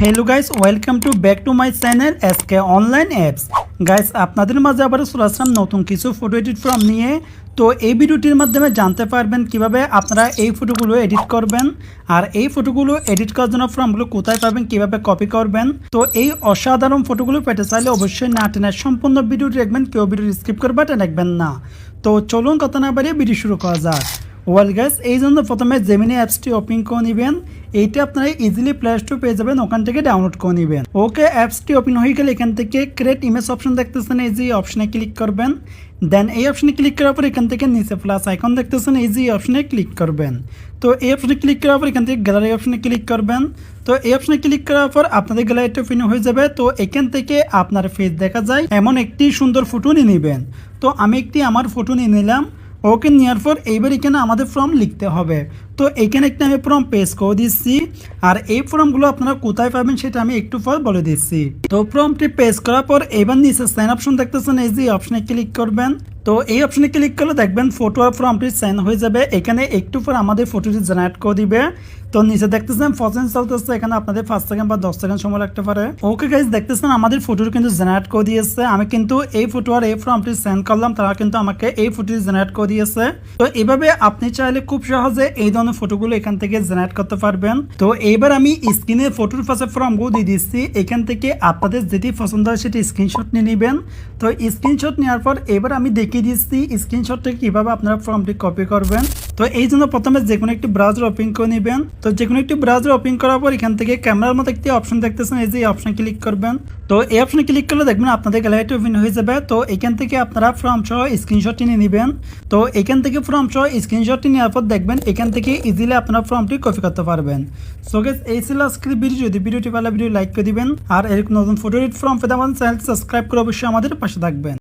Hello guys, welcome to back to my channel SK online apps. Guys, আপনাদের মাঝে আবার চলে আসলাম নতুন কিছু ফটো এডিট ফর্ম নিয়ে। তো এই ভিডিওটির মাধ্যমে জানতে পারবেন কিভাবে আপনারা এই ফটোগুলো এডিট করবেন, আর এই ফটোগুলো এডিট করার জন্য ফর্মগুলো কোথায় পাবেন, কিভাবে কপি করবেন। তো এই অসাধারণ ফটোগুলো পেতে চাইলে অবশ্যই না টেনে সম্পূর্ণ ভিডিওটি দেখবেন, কেউ ভিডিও স্কিপ করবে দেখবেন না। তো চলুন কথা না বাড়িয়ে ভিডিও শুরু করা যাক। ওয়েল গাইস, এই জন্য প্রথমে জেমিনি অ্যাপসটি ওপেন করে নেবেন। এইটা আপনারা ইজিলি প্লে স্টোর পেয়ে যাবেন, ওখান থেকে ডাউনলোড করে নেবেন। ওকে, অ্যাপসটি ওপেন হয়ে গেলে এখান থেকে ক্রিয়েট ইমেজ অপশন দেখতেছেন, এই যে অপশনে ক্লিক করবেন। দেন এই অপশনে ক্লিক করার পর এখান থেকে নিচে প্লাস আইকন দেখতেছেন, এই যে অপশনে ক্লিক করবেন। তো এই অপশনে ক্লিক করার পর এখান থেকে গ্যালারি অপশনে ক্লিক করবেন। তো এই অপশনে ক্লিক করার পর আপনাদের গ্যালারিটা ওপেন হয়ে যাবে। তো এখান থেকে আপনার ফেস দেখা যায় এমন একটি সুন্দর ফটো নিয়ে নেবেন। তো আমি একটি আমার ফটো নিয়ে নিলাম। ওকে, নেওয়ার পর এইবার এখানে আমাদের ফর্ম লিখতে হবে। তো এখানে একটা আমি ফর্ম পেস্ট করে দিচ্ছি, আর এই ফর্মগুলো আপনারা কোথায় পাবেন সেটা আমি একটু পর বলে দিচ্ছি। তো ফর্মটি পেস্ট করার পর এবার নিচে সাইন অপশন দেখতেছেন, এই যে অপশনে ক্লিক করবেন। তো এই অপশনে ক্লিক করলে দেখবেন ফটো আর ফর্মটি সাইন হয়ে যাবে। এখানে একটু পর আমাদের ফটোটি জেনারেট করে দিবে। তো নিচে দেখতেছেন প্রসেস চলতেছে, এখানে আপনাদের 5 সেকেন্ড বা 10 সেকেন্ড সময় লাগতে পারে। ওকে গাইস, দেখতেছেন আমাদের ফটোটি কিন্তু জেনারেট করে দিয়েছে। আমি কিন্তু এই ফটো আর এই ফর্মটি সেন্ড করলাম, তারা কিন্তু আমাকে এই ফটোটি জেনারেট করে দিয়েছে। তো এইভাবে আপনি চাইলে খুব সহজে এই ধরনের ফটোগুলো এখান থেকে জেনারেট করতে পারবেন। তো এইবার আমি স্ক্রিনে ফটোর পাশে ফর্মগুলো দিয়ে দিচ্ছি। এখান থেকে আপনাদের যেটি পছন্দ হয় সেটি স্ক্রিনশট নিয়ে নেবেন। তো স্ক্রিনশট নেওয়ার পর এবার আমি দেখিয়ে দিচ্ছি স্ক্রিনশট থেকে কীভাবে আপনারা ফর্মটি কপি করবেন। তো এই জন্য প্রথমে যে কোনো একটি ব্রাউজার ওপেন করে নেবেন। তো যে কোনো একটি ব্রাউজার ওপেন করার পর এখান থেকে ক্যামেরার মতো একটি অপশন দেখতেছেন, এই যে অপশনে ক্লিক করবেন। তো এই অপশনে ক্লিক করলে দেখবেন আপনাদের গ্যালারিটি ওপেন হয়ে যাবে। তো এখান থেকে আপনারা ফর্ম সহ স্ক্রিনশটটি নিয়ে নেবেন। তো এখান থেকে ফর্ম সহ স্ক্রিনশটটি নেওয়ার পর দেখবেন এখান থেকে ইজিলি আপনারা ফর্মটি কপি করতে পারবেন। সো গাইস, এই ছিল আজকের ভিডিও। যদি ভিডিওটি ভালো ভিডিও লাইক করে দিবেন, আর এরকম নতুন ফটো এডিট ফর্ম পেতে আমাদের চ্যানেল সাবস্ক্রাইব করে অবশ্যই আমাদের পাশে থাকবেন।